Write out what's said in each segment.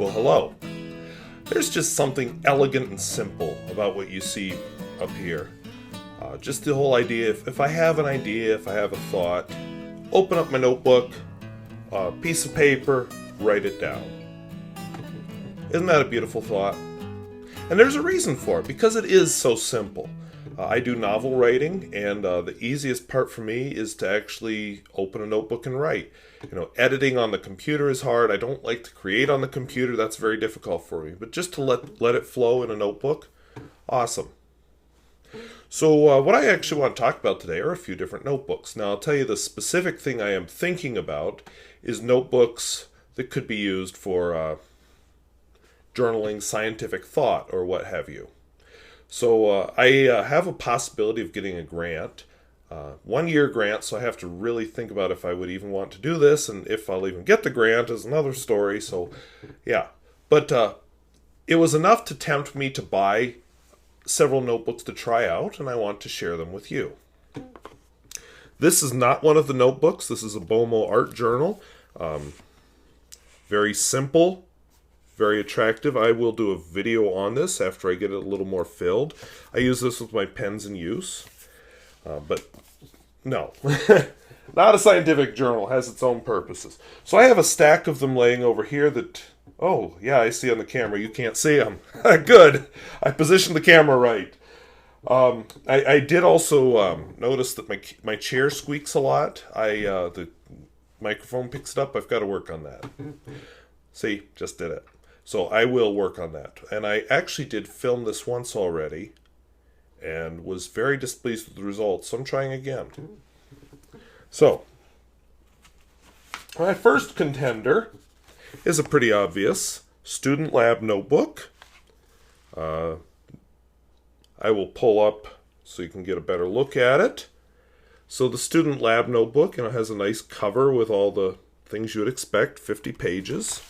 Well, hello. There's just something elegant and simple about what you see up here. Just the whole idea, if I have an idea, if I have a thought, open up my notebook, piece of paper, write it down. Isn't that a beautiful thought? And there's a reason for it, because it is so simple. I do novel writing, and the easiest part for me is to actually open a notebook and write. Editing on the computer is hard. I don't like to create on the computer. That's very difficult for me. But just to let it flow in a notebook, awesome. So what I actually want to talk about today are a few different notebooks. Now, I'll tell you the specific thing I am thinking about is notebooks that could be used for journaling scientific thought or what have you. So I have a possibility of getting a grant, 1-year grant, so I have to really think about if I would even want to do this, and if I'll even get the grant is another story, so yeah. But it was enough to tempt me to buy several notebooks to try out, and I want to share them with you. This is not one of the notebooks. This is a Bomo art journal. Very simple. Very attractive. I will do a video on this after I get it a little more filled. I use this with my pens in use. But no, not a scientific journal. It has its own purposes. So I have a stack of them laying over here that, oh yeah, I see on the camera. You can't see them. Good. I positioned the camera right. I did also notice that my chair squeaks a lot. The microphone picks it up. I've got to work on that. See, just did it. So I will work on that. And I actually did film this once already and was very displeased with the results, so I'm trying again. So, my first contender is a pretty obvious student lab notebook. I will pull up so you can get a better look at it. So the student lab notebook, has a nice cover with all the things you would expect, 50 pages.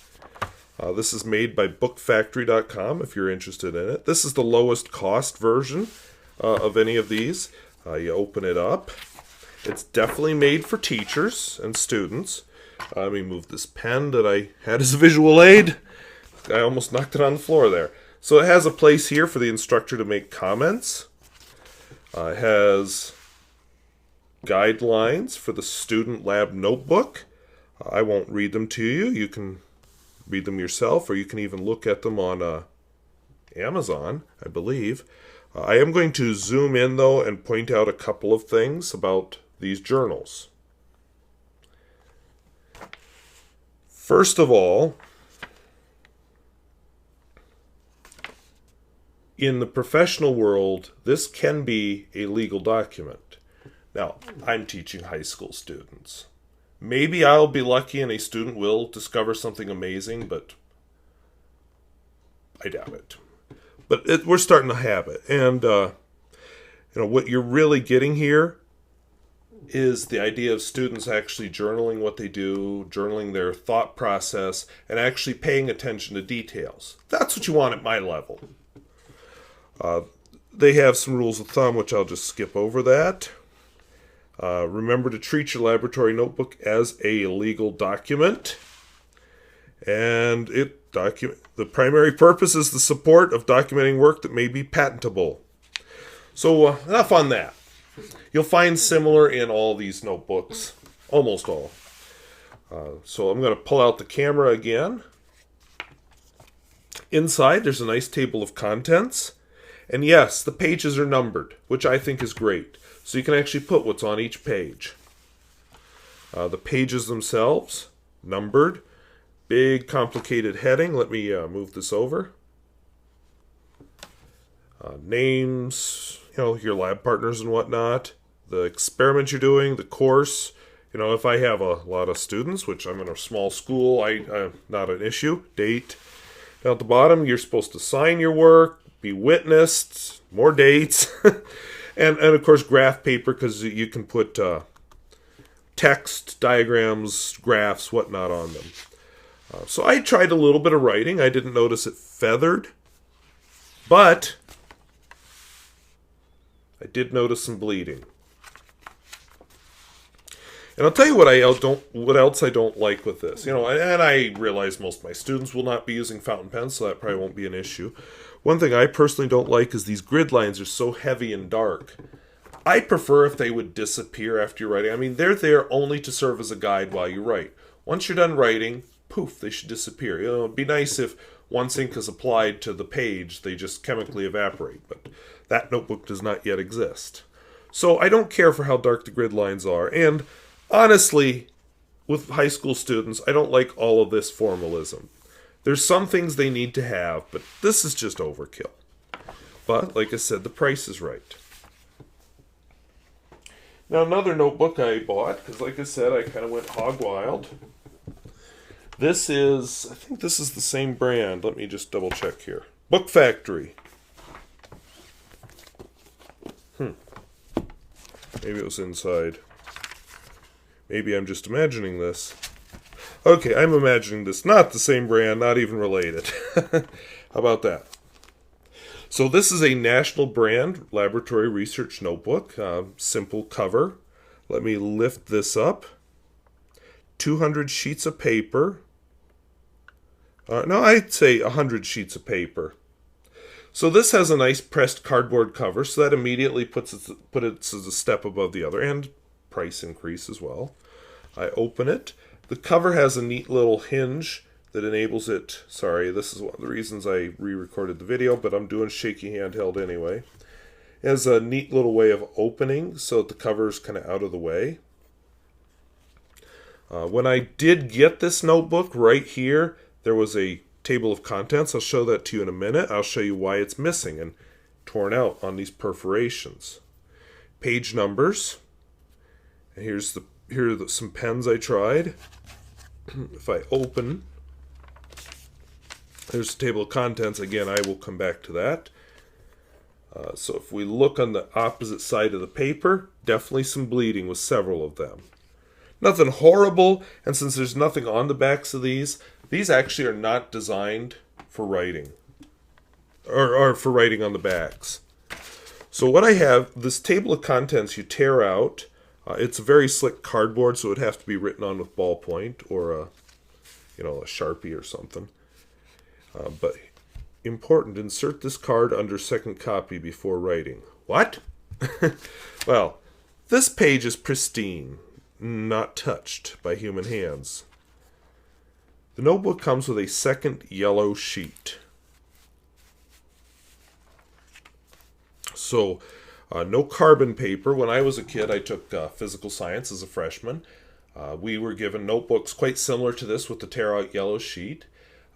This is made by bookfactory.com if you're interested in it. This is the lowest cost version of any of these. You open it up. It's definitely made for teachers and students. Let me move this pen that I had as a visual aid. I almost knocked it on the floor there. So it has a place here for the instructor to make comments. It has guidelines for the student lab notebook. I won't read them to you. You can read them yourself, or you can even look at them on Amazon, I believe. I am going to zoom in, though, and point out a couple of things about these journals. First of all, in the professional world, this can be a legal document. Now, I'm teaching high school students. Maybe I'll be lucky and a student will discover something amazing, but I doubt it. But we're starting to have it. And, what you're really getting here is the idea of students actually journaling what they do, journaling their thought process, and actually paying attention to details. That's what you want at my level. They have some rules of thumb, which I'll just skip over that. Remember to treat your laboratory notebook as a legal document. And the primary purpose is the support of documenting work that may be patentable. So enough on that. You'll find similar in all these notebooks, almost all. So I'm going to pull out the camera again. Inside, there's a nice table of contents. And yes, the pages are numbered, which I think is great. So you can actually put what's on each page. The pages themselves, numbered. Big, complicated heading. Let me move this over. Names, your lab partners and whatnot. The experiment you're doing, the course. If I have a lot of students, which I'm in a small school, not an issue. Date. Down at the bottom, you're supposed to sign your work, be witnessed, more dates. And of course, graph paper, because you can put text, diagrams, graphs, whatnot on them. So I tried a little bit of writing. I didn't notice it feathered, but I did notice some bleeding. And I'll tell you what else I don't like with this. You know, and I realize most of my students will not be using fountain pens, so that probably won't be an issue. One thing I personally don't like is these grid lines are so heavy and dark. I prefer if they would disappear after you're writing. I mean, they're there only to serve as a guide while you write. Once you're done writing, poof, they should disappear. You know, it'd be nice if once ink is applied to the page, they just chemically evaporate, but that notebook does not yet exist. So I don't care for how dark the grid lines are, and honestly, with high school students, I don't like all of this formalism. There's some things they need to have, but this is just overkill. But, like I said, the price is right. Now, another notebook I bought, because like I said, I kind of went hog wild. I think this is the same brand. Let me just double check here. Book Factory. Maybe it was inside. Maybe I'm just imagining this. Okay, I'm imagining this. Not the same brand, not even related. How about that? So this is a national brand laboratory research notebook. Simple cover. Let me lift this up. 200 sheets of paper. No, I'd say 100 sheets of paper. So this has a nice pressed cardboard cover, so that immediately puts it as a step above the other, and price increase as well. I open it. The cover has a neat little hinge that enables it. Sorry, this is one of the reasons I re-recorded the video, but I'm doing shaky handheld anyway. It has a neat little way of opening so that the cover is kind of out of the way. When I did get this notebook, right here, there was a table of contents. I'll show that to you in a minute. I'll show you why it's missing and torn out on these perforations. Page numbers. And here are some pens I tried. If I open, there's a table of contents. Again, I will come back to that. So if we look on the opposite side of the paper, definitely some bleeding with several of them. Nothing horrible, and since there's nothing on the backs of these actually are not designed for writing, or for writing on the backs. So what I have, this table of contents you tear out. It's a very slick cardboard, so it would have to be written on with ballpoint or a Sharpie or something. But important, insert this card under second copy before writing. What? Well, this page is pristine, not touched by human hands. The notebook comes with a second yellow sheet. So, no carbon paper. When I was a kid, I took physical science as a freshman. We were given notebooks quite similar to this with the tear-out yellow sheet.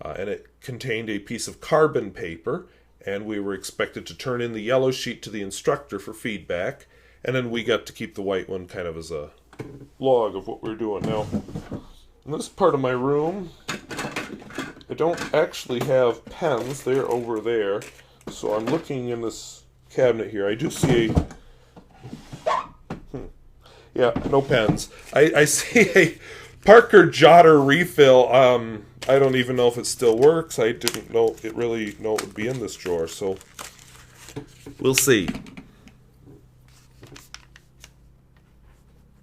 And it contained a piece of carbon paper, and we were expected to turn in the yellow sheet to the instructor for feedback, and then we got to keep the white one kind of as a log of what we were doing. Now, in this part of my room, I don't actually have pens. They're over there. So I'm looking in this cabinet here. I do see yeah, no pens. I see a Parker Jotter refill. I don't even know if it still works. I didn't know it would be in this drawer, so we'll see.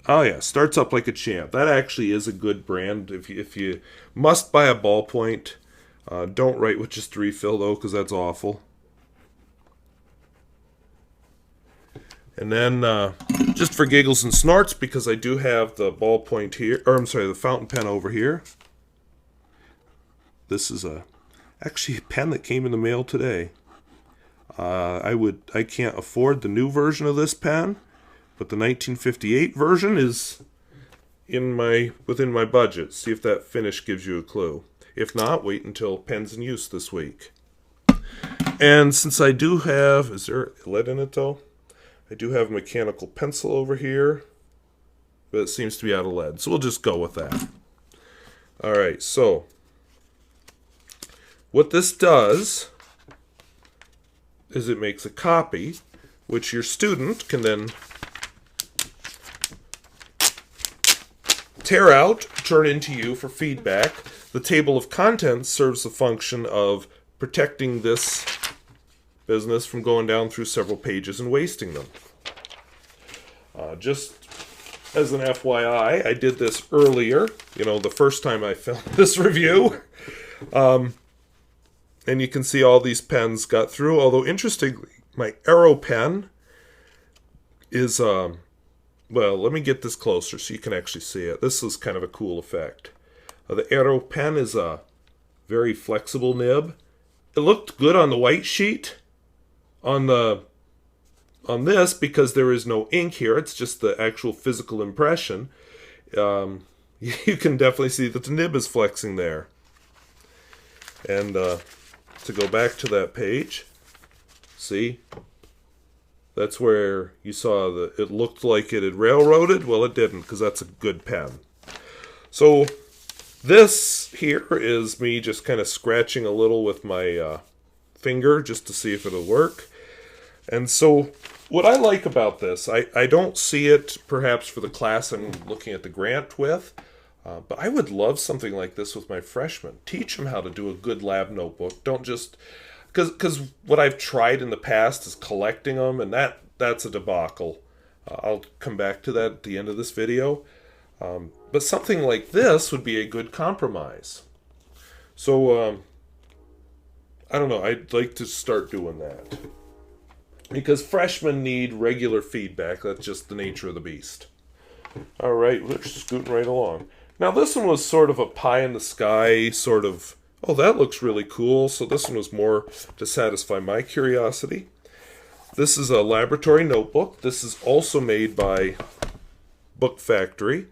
Oh yeah, starts up like a champ. That actually is a good brand. If you must buy a ballpoint, don't write with just refill though, because that's awful. And then, just for giggles and snorts, because I do have the ballpoint here, or I'm sorry, the fountain pen over here. This is actually a pen that came in the mail today. I can't afford the new version of this pen, but the 1958 version is within my budget. See if that finish gives you a clue. If not, wait until pen's in use this week. And since I do have, is there lead in it though? I do have a mechanical pencil over here, but it seems to be out of lead, so we'll just go with that. Alright, so what this does is it makes a copy, which your student can then tear out, turn into you for feedback. The table of contents serves the function of protecting this business from going down through several pages and wasting them. Just as an FYI, I did this earlier, you know, the first time I filmed this review. And you can see all these pens got through, although interestingly, my Arrow pen is, well, let me get this closer so you can actually see it. This is kind of a cool effect. The Arrow pen is a very flexible nib. It looked good on the white sheet. On this, because there is no ink here, it's just the actual physical impression. You can definitely see that the nib is flexing there. And to go back to that page, see? That's where you saw that it looked like it had railroaded. Well, it didn't, because that's a good pen. So this here is me just kind of scratching a little with my finger just to see if it'll work. And so what I like about this, I don't see it perhaps for the class I'm looking at the grant with, but I would love something like this with my freshmen. Teach them how to do a good lab notebook. Don't just... Because what I've tried in the past is collecting them, and that's a debacle. I'll come back to that at the end of this video. But something like this would be a good compromise. So, I don't know. I'd like to start doing that. Because freshmen need regular feedback. That's just the nature of the beast. All right, we're scooting right along. Now, this one was sort of a pie-in-the-sky sort of, oh, that looks really cool. So this one was more to satisfy my curiosity. This is a laboratory notebook. This is also made by Book Factory.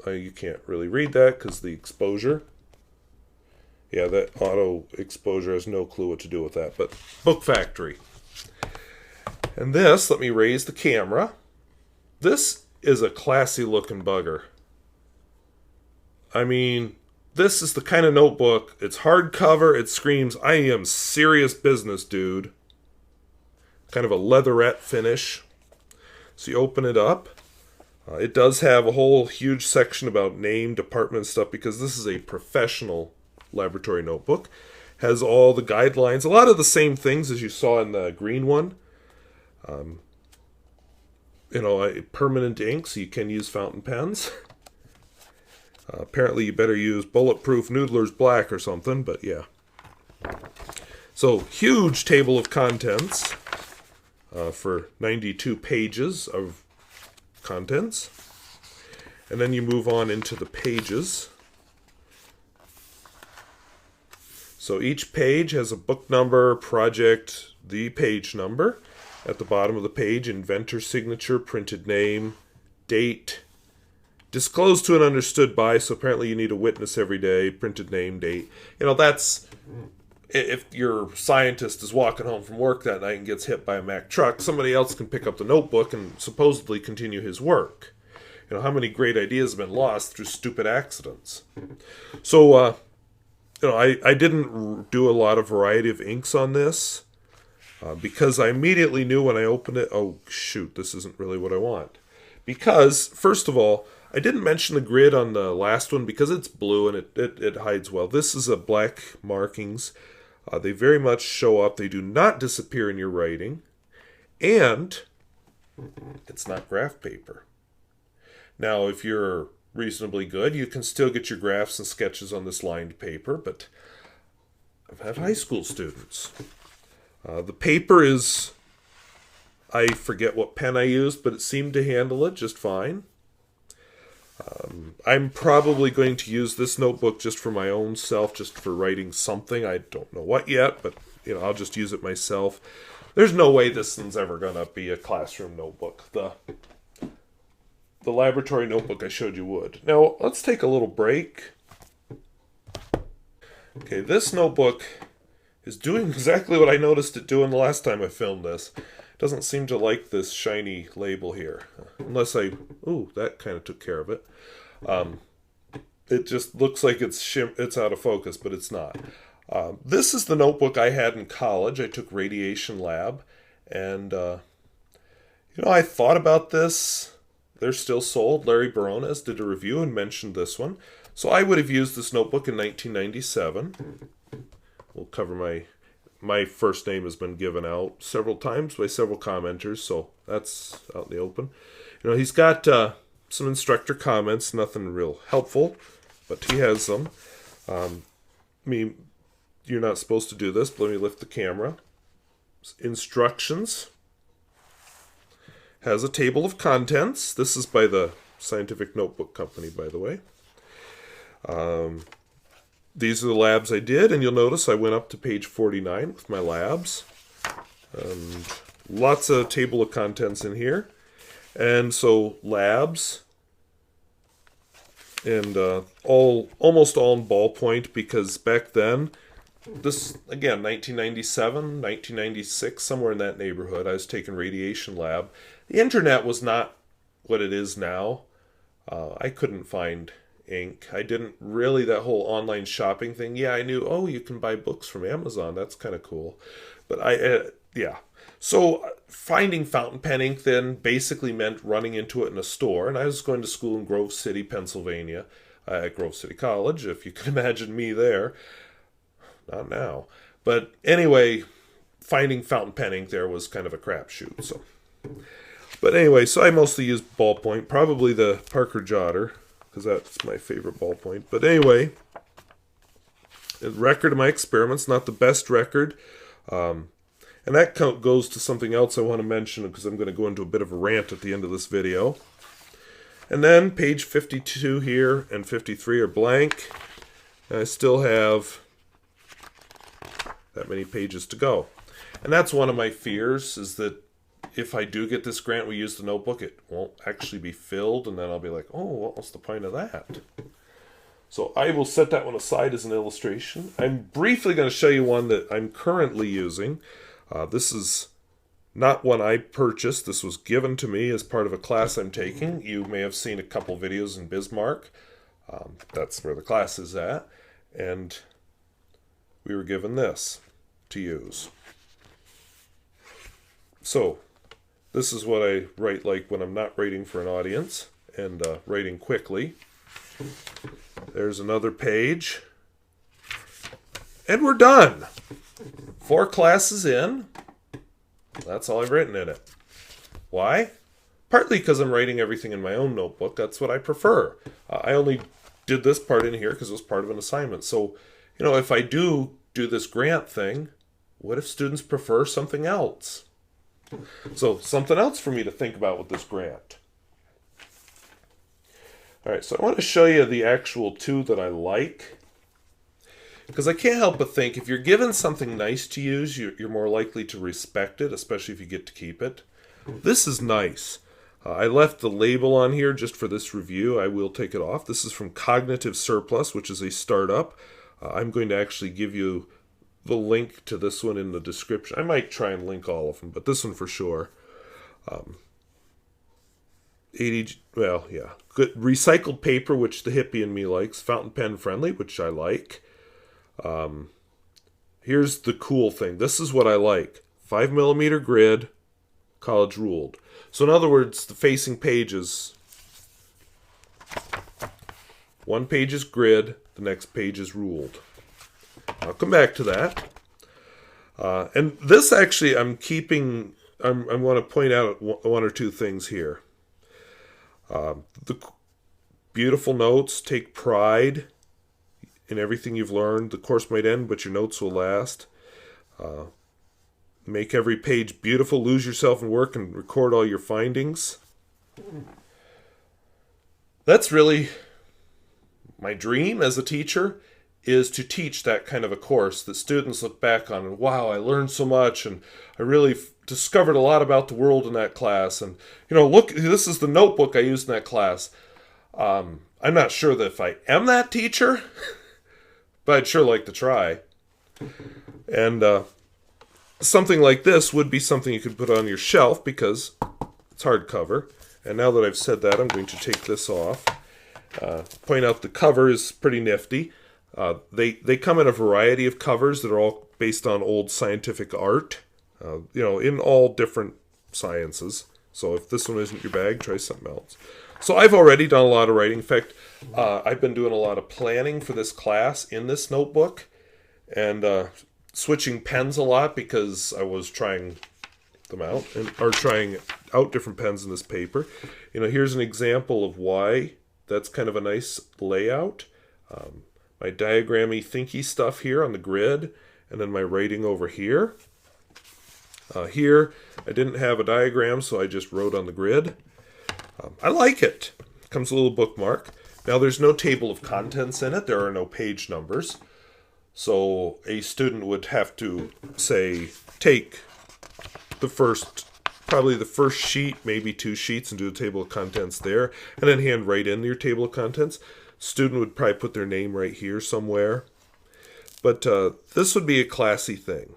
You can't really read that because the exposure. Yeah, that auto exposure has no clue what to do with that, but Book Factory. And this, let me raise the camera. This is a classy looking bugger. I mean, this is the kind of notebook, it's hardcover, it screams, I am serious business, dude. Kind of a leatherette finish. So you open it up. It does have a whole huge section about name, department stuff, because this is a professional laboratory notebook. Has all the guidelines, a lot of the same things as you saw in the green one. You know, permanent ink, so you can use fountain pens. Apparently you better use Bulletproof Noodler's Black or something, but yeah. So, huge table of contents for 92 pages of contents. And then you move on into the pages. So each page has a book number, project, the page number. At the bottom of the page, inventor signature, printed name, date, disclosed to and understood by, so apparently you need a witness every day, printed name, date. You know, that's, if your scientist is walking home from work that night and gets hit by a Mack truck, somebody else can pick up the notebook and supposedly continue his work. You know, how many great ideas have been lost through stupid accidents? So, you know, I didn't do a lot of variety of inks on this. Because I immediately knew when I opened it, oh shoot, this isn't really what I want. Because, first of all, I didn't mention the grid on the last one because it's blue and it hides well. This is a black markings. They very much show up. They do not disappear in your writing. And it's not graph paper. Now, if you're reasonably good, you can still get your graphs and sketches on this lined paper, but I have high school students. The paper is, I forget what pen I used, but it seemed to handle it just fine. I'm probably going to use this notebook just for my own self, just for writing something. I don't know what yet, but you know, I'll just use it myself. There's no way this one's ever going to be a classroom notebook. The laboratory notebook I showed you would. Now, let's take a little break. Okay, this notebook is doing exactly what I noticed it doing the last time I filmed this. It doesn't seem to like this shiny label here. Unless ooh, that kind of took care of it. It just looks like it's out of focus, but it's not. This is the notebook I had in college. I took radiation lab, and you know, I thought about this. They're still sold. Larry Barones did a review and mentioned this one. So I would have used this notebook in 1997. We'll cover my first name has been given out several times by several commenters, so that's out in the open. You know, he's got some instructor comments, nothing real helpful, but he has them. You're not supposed to do this, but let me lift the camera. Instructions. Has a table of contents. This is by the Scientific Notebook Company, by the way. These are the labs I did, and you'll notice I went up to page 49 with my labs. Lots of table of contents in here. And so labs, and almost all in ballpoint, because back then, this, again, 1997, 1996, somewhere in that neighborhood, I was taking radiation lab. The internet was not what it is now. I couldn't find ink. I didn't really, that whole online shopping thing. Yeah, I knew, oh, you can buy books from Amazon. That's kind of cool. But yeah. So finding fountain pen ink then basically meant running into it in a store. And I was going to school in Grove City, Pennsylvania, at Grove City College, if you can imagine me there. Not now. But anyway, finding fountain pen ink there was kind of a crapshoot. But anyway, so I mostly used ballpoint, probably the Parker Jotter, because that's my favorite ballpoint. But anyway, a record of my experiments, not the best record. And that goes to something else I want to mention, because I'm going to go into a bit of a rant at the end of this video. And then page 52 here and 53 are blank. And I still have that many pages to go. And that's one of my fears, is that if I do get this grant, we use the notebook, it won't actually be filled, and then I'll be like, oh, what's the point of that? So I will set that one aside as an illustration. I'm briefly going to show you one that I'm currently using. This is not one I purchased. This was given to me as part of a class I'm taking. You may have seen a couple videos in Bismarck. That's where the class is at. And we were given this to use. So this is what I write like when I'm not writing for an audience and writing quickly. There's another page. And we're done. 4 classes in. That's all I've written in it. Why? Partly because I'm writing everything in my own notebook. That's what I prefer. I only did this part in here because it was part of an assignment. So, if I do this grant thing, what if students prefer something else? So, something else for me to think about with this grant. All right, so I want to show you the actual 2 that I like. Because I can't help but think if you're given something nice to use, you're more likely to respect it, especially if you get to keep it. This is nice. I left the label on here just for this review. I will take it off. This is from Cognitive Surplus, which is a startup. I'm going to actually give you the link to this one in the description. I might try and link all of them, but this one for sure. 80, well, yeah. Good recycled paper, which the hippie in me likes. Fountain pen friendly, which I like. Here's the cool thing. This is what I like. 5mm grid, college ruled. So in other words, the facing pages, one page is grid, the next page is ruled. I'll come back to that. And this actually I'm keeping, I want to point out one or two things here. The beautiful notes, take pride in everything you've learned. The course might end, but your notes will last. Make every page beautiful, lose yourself in work, and record all your findings. That's really my dream as a teacher, is to teach that kind of a course that students look back on and, wow, I learned so much, and I really discovered a lot about the world in that class. And, look, this is the notebook I used in that class. I'm not sure that if I am that teacher, but I'd sure like to try. And something like this would be something you could put on your shelf because it's hardcover. And now that I've said that, I'm going to take this off. Point out the cover is pretty nifty. They come in a variety of covers that are all based on old scientific art, in all different sciences. So if this one isn't your bag, try something else. So I've already done a lot of writing. In fact, I've been doing a lot of planning for this class in this notebook and switching pens a lot because I was trying them out and are trying out different pens in this paper. Here's an example of why that's kind of a nice layout. My diagrammy thinky stuff here on the grid, and then my writing over here. Here, I didn't have a diagram, so I just wrote on the grid. I like it. Comes with a little bookmark. Now, there's no table of contents in it. There are no page numbers. So a student would have to, say, take probably the first sheet, maybe 2 sheets, and do a table of contents there, and then hand right in your table of contents. Student would probably put their name right here somewhere. But this would be a classy thing.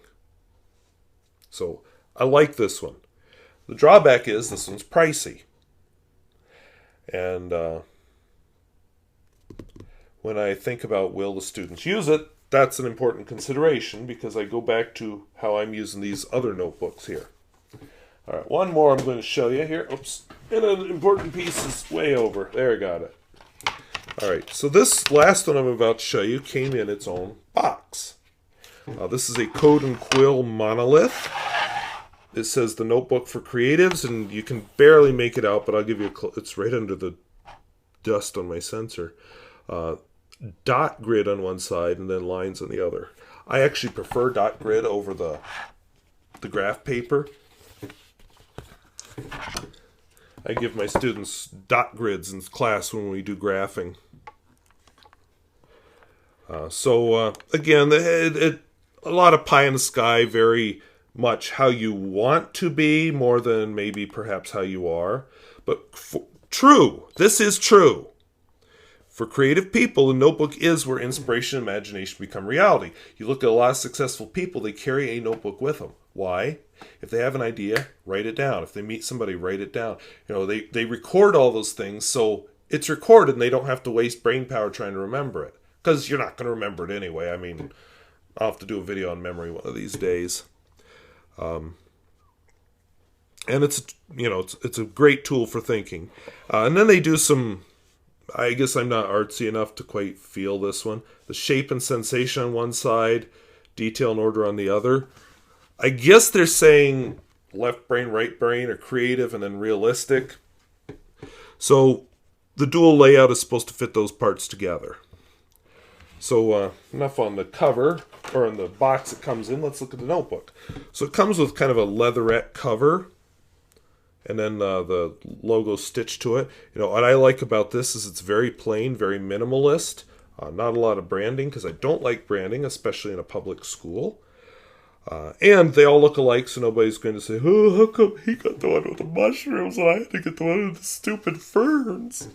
So I like this one. The drawback is this one's pricey. And when I think about will the students use it, that's an important consideration because I go back to how I'm using these other notebooks here. All right, one more I'm going to show you here. Oops, and an important piece is way over. There, I got it. All right, so this last one I'm about to show you came in its own box. This is a Code and Quill monolith. It says the notebook for creatives, and you can barely make it out, but I'll give you it's right under the dust on my sensor. Dot grid on one side and then lines on the other. I actually prefer dot grid over the graph paper. I give my students dot grids in class when we do graphing. Again, a lot of pie in the sky, very much how you want to be more than maybe perhaps how you are. But true, this is true. For creative people, a notebook is where inspiration and imagination become reality. You look at a lot of successful people, they carry a notebook with them. Why? If they have an idea, write it down. If they meet somebody, write it down. They record all those things, so it's recorded and they don't have to waste brain power trying to remember it. Because you're not going to remember it anyway. I mean, I'll have to do a video on memory one of these days. And it's a great tool for thinking. And then they do some, I guess I'm not artsy enough to quite feel this one. The shape and sensation on one side, detail and order on the other. I guess they're saying left brain, right brain, or creative and then realistic. So the dual layout is supposed to fit those parts together. So enough on the cover, or in the box it comes in. Let's look at the notebook. So it comes with kind of a leatherette cover, and then the logo stitched to it. What I like about this is it's very plain, very minimalist. Not a lot of branding, because I don't like branding, especially in a public school. And they all look alike, so nobody's going to say, oh, how come he got the one with the mushrooms and I had to get the one with the stupid ferns?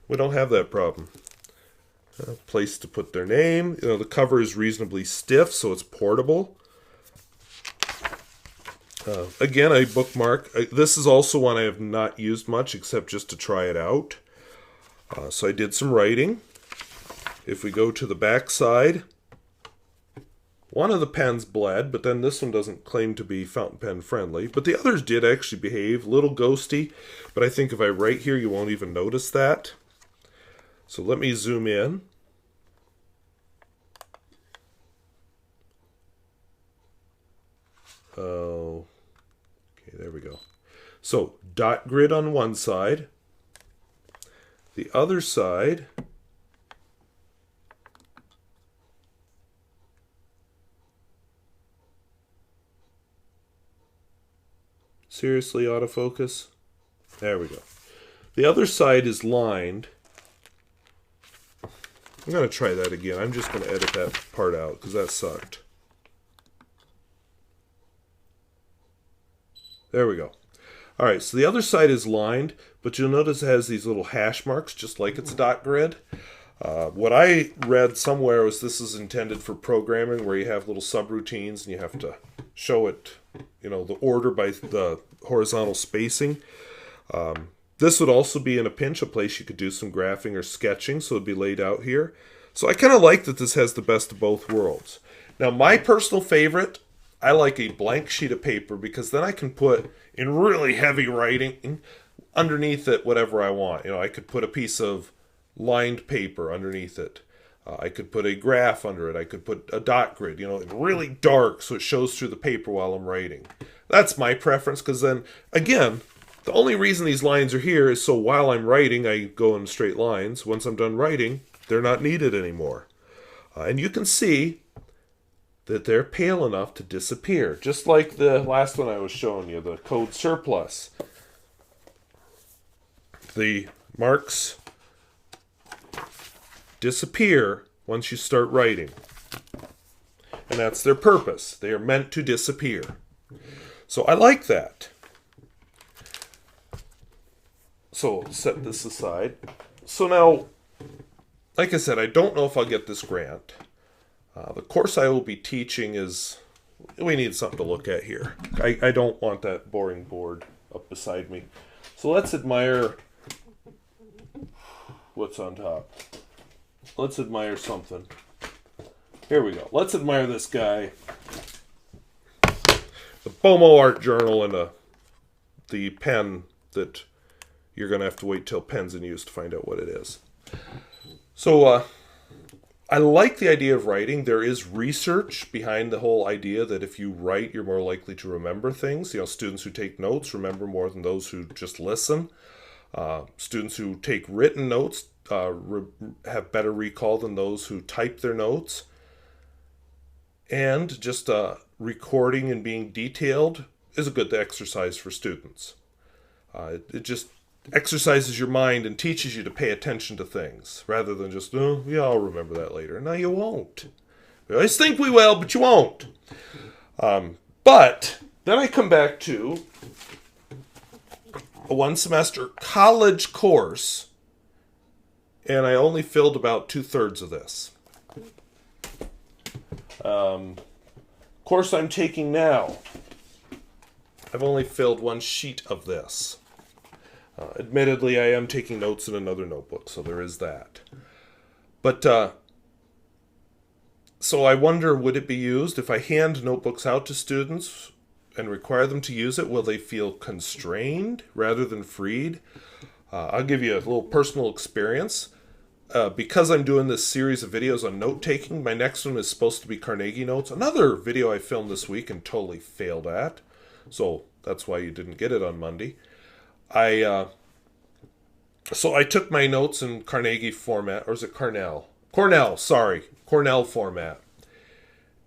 We don't have that problem. Place to put their name. The cover is reasonably stiff, so it's portable. Again, I bookmark. This is also one I have not used much, except just to try it out. So I did some writing. If we go to the back side, one of the pens bled, but then this one doesn't claim to be fountain pen friendly. But the others did actually behave. A little ghosty, but I think if I write here, you won't even notice that. So let me zoom in. Oh, okay, there we go. So dot grid on one side. The other side seriously, autofocus? There we go. The other side is lined. I'm going to try that again. I'm just going to edit that part out because that sucked. There we go. All right, so the other side is lined, but you'll notice it has these little hash marks, just like it's a dot grid. What I read somewhere was this is intended for programming where you have little subroutines and you have to show it, the order by the horizontal spacing. This would also be in a pinch, a place you could do some graphing or sketching, so it'd be laid out here. So I kind of like that this has the best of both worlds. Now, my personal favorite, I like a blank sheet of paper because then I can put in really heavy writing underneath it whatever I want. I could put a piece of lined paper underneath it. I could put a graph under it. I could put a dot grid, really dark so it shows through the paper while I'm writing. That's my preference, because then, again, the only reason these lines are here is so while I'm writing, I go in straight lines. Once I'm done writing, they're not needed anymore. And you can see that they're pale enough to disappear, just like the last one I was showing you, the code surplus. The marks disappear once you start writing. And that's their purpose. They are meant to disappear. So I like that. So set this aside. So now, like I said, I don't know if I'll get this grant. The course I will be teaching is, we need something to look at here. I don't want that boring board up beside me. So let's admire what's on top. Let's admire something. Here we go. Let's admire this guy. The BOMO Art Journal and the pen that you're going to have to wait till pen's in use to find out what it is. So I like the idea of writing. There is research behind the whole idea that if you write, you're more likely to remember things. Students who take notes remember more than those who just listen. Students who take written notes have better recall than those who type their notes. And just recording and being detailed is a good exercise for students. It just exercises your mind and teaches you to pay attention to things rather than just, oh, yeah, I'll remember that later. No, you won't. We always think we will, but you won't. But then I come back to a one-semester college course, and I only filled about 2/3 of this. Course I'm taking now, I've only filled one sheet of this. Admittedly, I am taking notes in another notebook, so there is that. But, so I wonder, would it be used? If I hand notebooks out to students and require them to use it, will they feel constrained rather than freed? I'll give you a little personal experience. Because I'm doing this series of videos on note-taking, my next one is supposed to be Carnegie Notes. Another video I filmed this week and totally failed at. So that's why you didn't get it on Monday. So I took my notes in Carnegie format, or is it Cornell? Cornell format.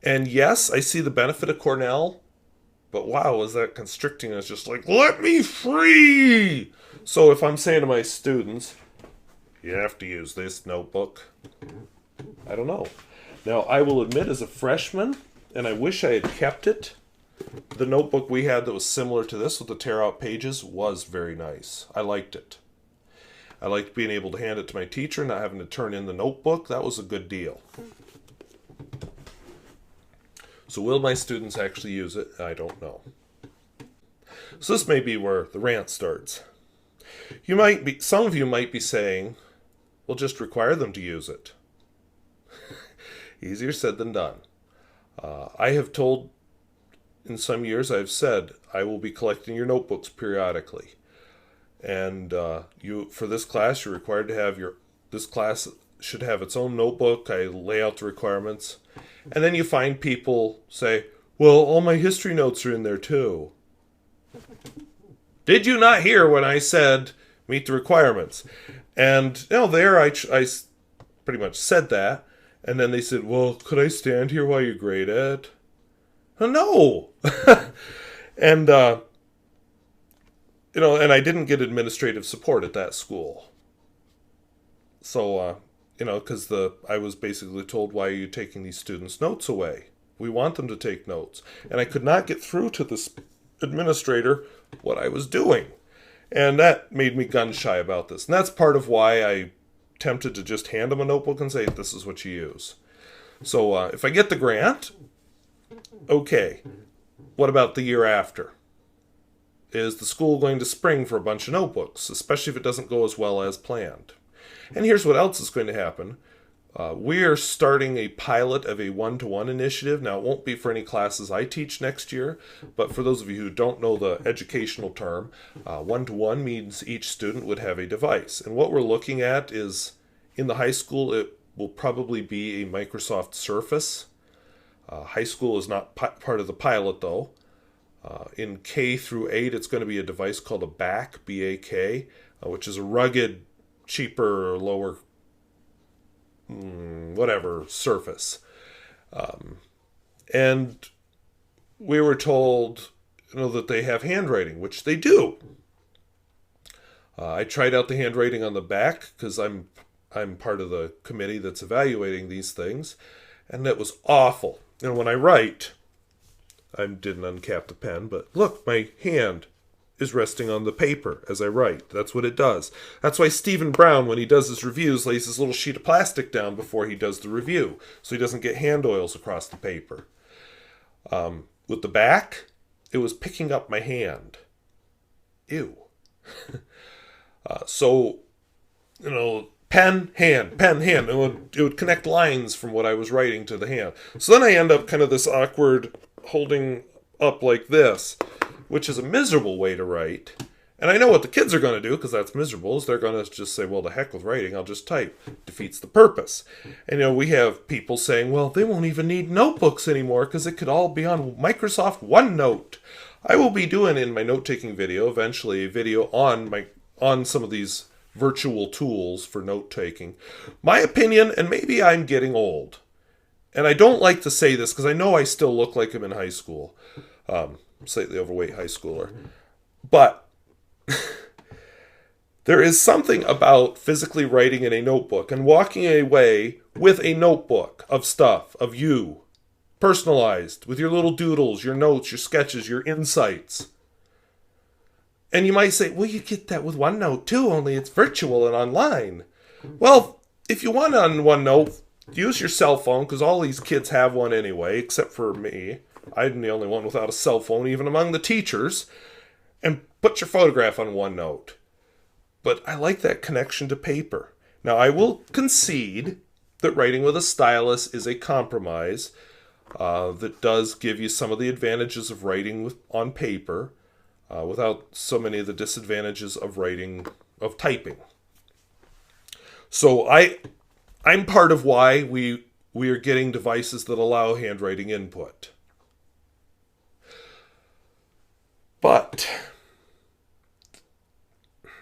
And yes, I see the benefit of Cornell, but wow, was that constricting. I was just like, let me free! So if I'm saying to my students, you have to use this notebook, I don't know. Now, I will admit, as a freshman, and I wish I had kept it, the notebook we had that was similar to this with the tear-out pages was very nice. I liked it. I liked being able to hand it to my teacher, not having to turn in the notebook. That was a good deal. So will my students actually use it? I don't know. So this may be where the rant starts. Some of you might be saying, well, just require them to use it. Easier said than done. I have told, in some years, I've said, I will be collecting your notebooks periodically. And for this class, you're required to have this class should have its own notebook. I lay out the requirements. And then you find people say, well, all my history notes are in there too. Did you not hear when I said meet the requirements? And there I pretty much said that. And then they said, well, could I stand here while you grade it? No. And, and I didn't get administrative support at that school. So, because I was basically told, why are you taking these students' notes away? We want them to take notes. And I could not get through to this administrator what I was doing. And that made me gun shy about this. And that's part of why I tempted to just hand them a notebook and say, this is what you use. So if I get the grant, okay. What about the year after? Is the school going to spring for a bunch of notebooks, especially if it doesn't go as well as planned? And here's what else is going to happen. We are starting a pilot of a one-to-one initiative. Now, it won't be for any classes I teach next year, but for those of you who don't know the educational term, one-to-one means each student would have a device. And what we're looking at is, in the high school, will probably be a Microsoft Surface. High school is not part of the pilot, though. In K through 8, it's going to be a device called a BAK, B-A-K, which is a rugged, cheaper, lower, whatever, Surface. And we were told, that they have handwriting, which they do. I tried out the handwriting on the back because I'm part of the committee that's evaluating these things, and that was awful. When I write, I didn't uncap the pen, but look, my hand is resting on the paper as I write. That's what it does. That's why Stephen Brown, when he does his reviews, lays his little sheet of plastic down before he does the review, so he doesn't get hand oils across the paper. With the back, it was picking up my hand. Ew. So, pen, hand. It would connect lines from what I was writing to the hand. So then I end up kind of this awkward holding up like this, which is a miserable way to write. And I know what the kids are going to do, because that's miserable, is they're going to just say, well, the heck with writing, I'll just type. Defeats the purpose. And, we have people saying, well, they won't even need notebooks anymore, because it could all be on Microsoft OneNote. I will be doing in my note-taking video, eventually, a video on some of these virtual tools for note-taking. My opinion, and maybe I'm getting old, and I don't like to say this, because I know I still look like I'm in high school. Slightly overweight high schooler. But there is something about physically writing in a notebook and walking away with a notebook of stuff, of you, personalized, with your little doodles, your notes, your sketches, your insights. And you might say, well, you get that with OneNote too, only it's virtual and online. Well, if you want on OneNote, use your cell phone, because all these kids have one anyway, except for me. I'm the only one without a cell phone, even among the teachers. And put your photograph on OneNote. But I like that connection to paper. Now, I will concede that writing with a stylus is a compromise that does give you some of the advantages of writing on paper without so many of the disadvantages of typing. So I'm part of why we are getting devices that allow handwriting input. But,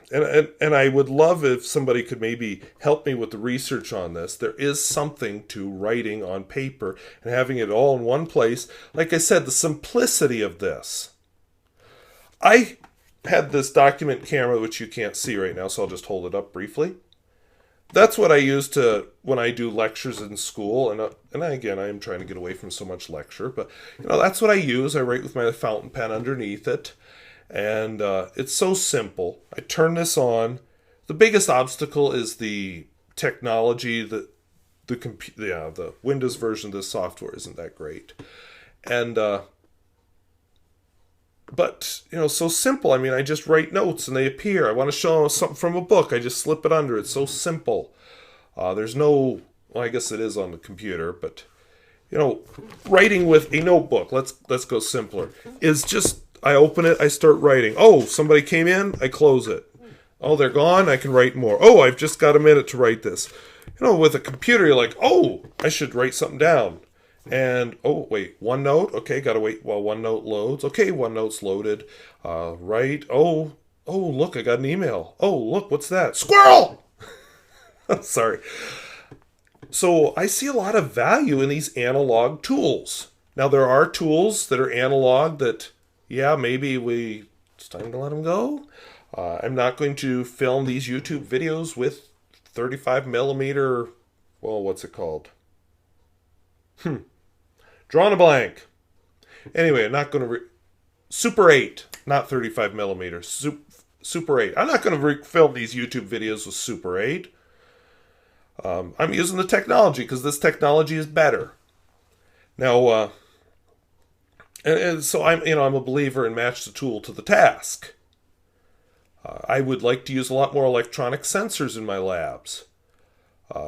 and I would love if somebody could maybe help me with the research on this. There is something to writing on paper and having it all in one place. Like I said, the simplicity of this. I had this document camera, which you can't see right now, so I'll just hold it up briefly. That's what I use when I do lectures in school, and again, I am trying to get away from so much lecture, but that's what I use. I write with my fountain pen underneath it, and it's so simple. I turn this on. The biggest obstacle is the technology. The Windows version of this software isn't that great, and but, so simple. I mean, I just write notes and they appear. I want to show something from a book. I just slip it under. It's so simple. There's no, well, I guess it is on the computer, but, writing with a notebook, let's go simpler, is just, I open it, I start writing. Oh, somebody came in, I close it. Oh, they're gone, I can write more. Oh, I've just got a minute to write this. With a computer, you're like, oh, I should write something down. And, oh, wait, OneNote? Okay, gotta wait while OneNote loads. Okay, OneNote's loaded. Right. Oh, look, I got an email. Oh, look, what's that? Squirrel! Sorry. So I see a lot of value in these analog tools. Now, there are tools that are analog that, maybe it's time to let them go. I'm not going to film these YouTube videos with 35 millimeter, well, what's it called? Drawing a blank. Anyway, I'm not going to... Super 8, not 35 millimeters. Super 8. I'm not going to film these YouTube videos with Super 8. I'm using the technology because this technology is better. Now, and so I'm a believer in match the tool to the task. I would like to use a lot more electronic sensors in my labs.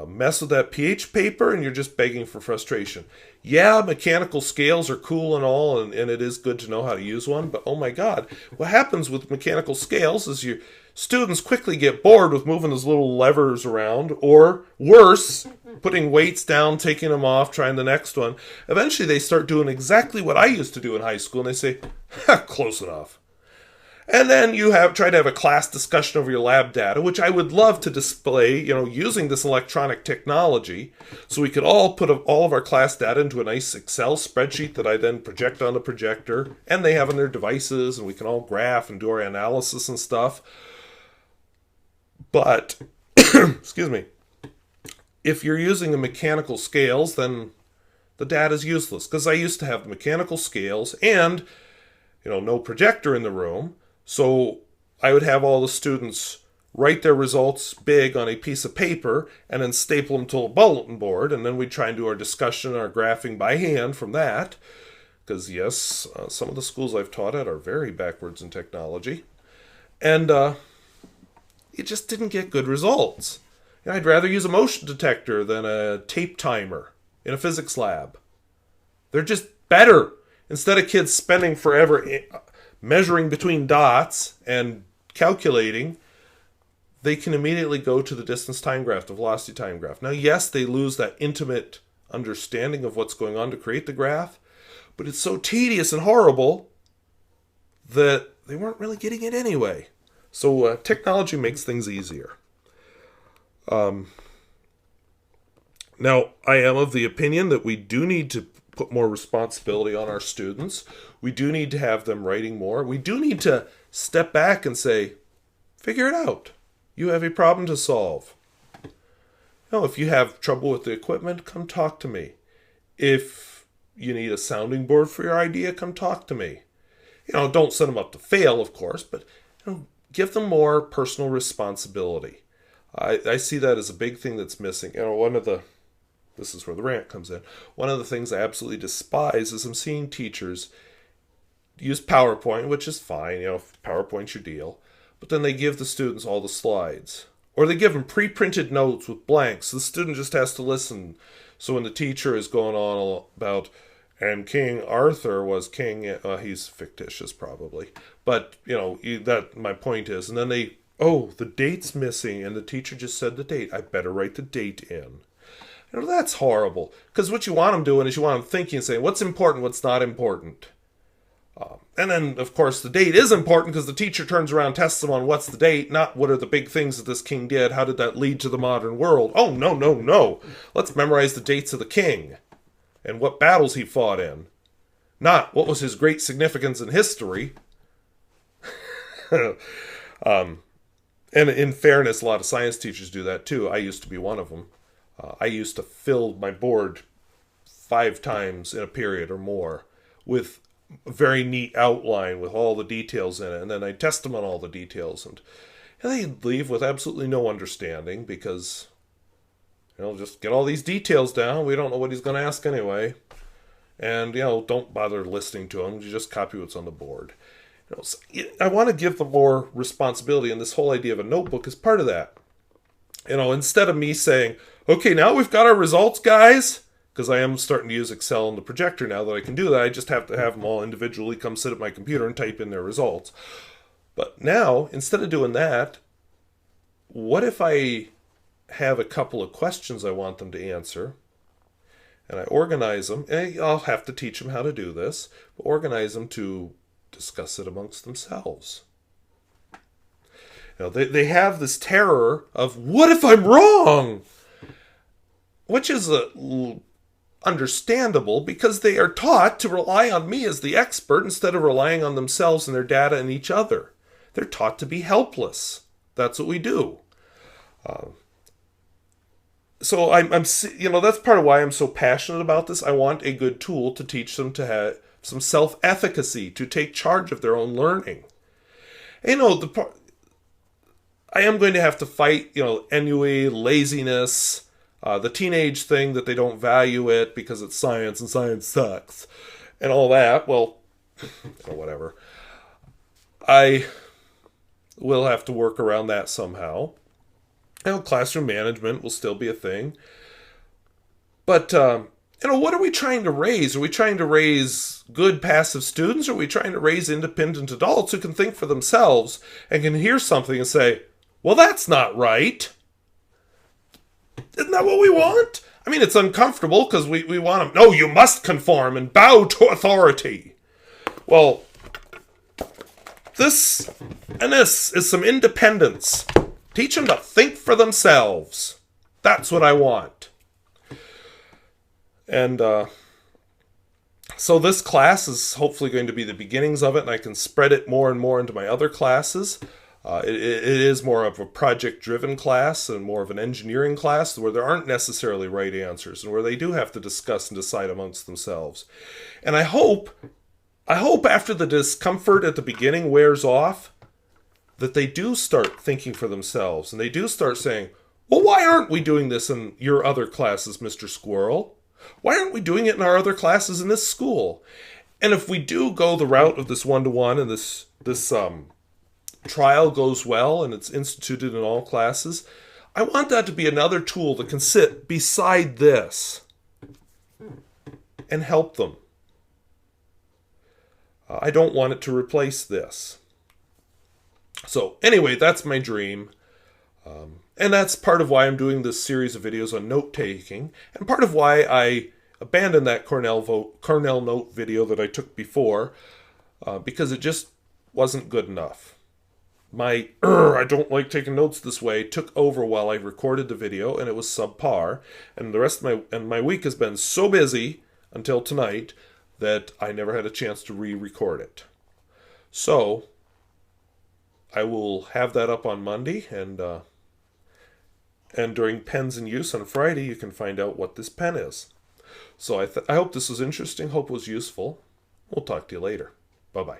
Mess with that pH paper and you're just begging for frustration. Yeah, mechanical scales are cool and all, and it is good to know how to use one, but oh my God, what happens with mechanical scales is your students quickly get bored with moving those little levers around, or worse, putting weights down, taking them off, trying the next one. Eventually they start doing exactly what I used to do in high school, and they say, close enough. And then you try to have a class discussion over your lab data, which I would love to display, using this electronic technology. So we could all put all of our class data into a nice Excel spreadsheet that I then project on the projector, and they have on their devices, and we can all graph and do our analysis and stuff. But, excuse me, if you're using the mechanical scales, then the data is useless. Because I used to have the mechanical scales and, no projector in the room. So I would have all the students write their results big on a piece of paper and then staple them to a bulletin board. And then we'd try and do our discussion, our graphing by hand from that. Because, yes, some of the schools I've taught at are very backwards in technology. And it just didn't get good results. I'd rather use a motion detector than a tape timer in a physics lab. They're just better. Instead of kids spending forever measuring between dots and calculating, they can immediately go to the distance time graph, the velocity time graph. Now, yes, they lose that intimate understanding of what's going on to create the graph, but it's so tedious and horrible that they weren't really getting it anyway. So technology makes things easier. Now, I am of the opinion that we do need to put more responsibility on our students. We do need to have them writing more. We do need to step back and say, figure it out. You have a problem to solve. If you have trouble with the equipment, come talk to me. If you need a sounding board for your idea, come talk to me. Don't set them up to fail, of course, but give them more personal responsibility. I see that as a big thing that's missing. This is where the rant comes in. One of the things I absolutely despise is I'm seeing teachers use PowerPoint, which is fine, PowerPoint's your deal, but then they give the students all the slides. Or they give them pre-printed notes with blanks. The student just has to listen. So when the teacher is going on about, and King Arthur was king, he's fictitious probably, but, that my point is. And then the date's missing, and the teacher just said the date. I better write the date in. That's horrible. Because what you want them doing is you want them thinking and saying, what's important, what's not important. And then, of course, the date is important because the teacher turns around and tests them on what's the date, not what are the big things that this king did, how did that lead to the modern world. Oh, no. Let's memorize the dates of the king and what battles he fought in. Not what was his great significance in history. And in fairness, a lot of science teachers do that too. I used to be one of them. I used to fill my board 5 times in a period or more with a very neat outline with all the details in it. And then I'd test them on all the details. And they'd leave with absolutely no understanding because, just get all these details down. We don't know what he's going to ask anyway. And, don't bother listening to him. You just copy what's on the board. I want to give them more responsibility, and this whole idea of a notebook is part of that. Instead of me saying, okay, now we've got our results, guys, because I am starting to use Excel and the projector now that I can do that. I just have to have them all individually come sit at my computer and type in their results. But now, instead of doing that, what if I have a couple of questions I want them to answer, and I organize them, and I'll have to teach them how to do this, but organize them to discuss it amongst themselves. They have this terror of, what if I'm wrong? Which is understandable because they are taught to rely on me as the expert instead of relying on themselves and their data and each other. They're taught to be helpless. That's what we do. So that's part of why I'm so passionate about this. I want a good tool to teach them to have some self-efficacy, to take charge of their own learning. I am going to have to fight, ennui, laziness, the teenage thing that they don't value it because it's science and science sucks, and all that. Well, whatever. I will have to work around that somehow. Classroom management will still be a thing. But, what are we trying to raise? Are we trying to raise good passive students? Or are we trying to raise independent adults who can think for themselves and can hear something and say, well, that's not right? Isn't that what we want? I mean, it's uncomfortable because we want them. No, you must conform and bow to authority. Well, this and this is some independence. Teach them to think for themselves. That's what I want. And so this class is hopefully going to be the beginnings of it, and I can spread it more and more into my other classes. It is more of a project-driven class and more of an engineering class where there aren't necessarily right answers and where they do have to discuss and decide amongst themselves. And I hope after the discomfort at the beginning wears off, that they do start thinking for themselves and they do start saying, well, why aren't we doing this in your other classes, Mr. Squirrel? Why aren't we doing it in our other classes in this school? And if we do go the route of this one-to-one and this trial goes well and it's instituted in all classes, I want that to be another tool that can sit beside this and help them. I don't want it to replace this. So anyway, that's my dream. And that's part of why I'm doing this series of videos on note-taking, and part of why I abandoned that Cornell note video that I took before, because it just wasn't good enough. My I don't like taking notes this way took over while I recorded the video, and it was subpar. And the rest of my week has been so busy until tonight that I never had a chance to re-record it. So I will have that up on Monday, and during Pens in Use on Friday, you can find out what this pen is. So I hope this was interesting. Hope it was useful. We'll talk to you later. Bye-bye.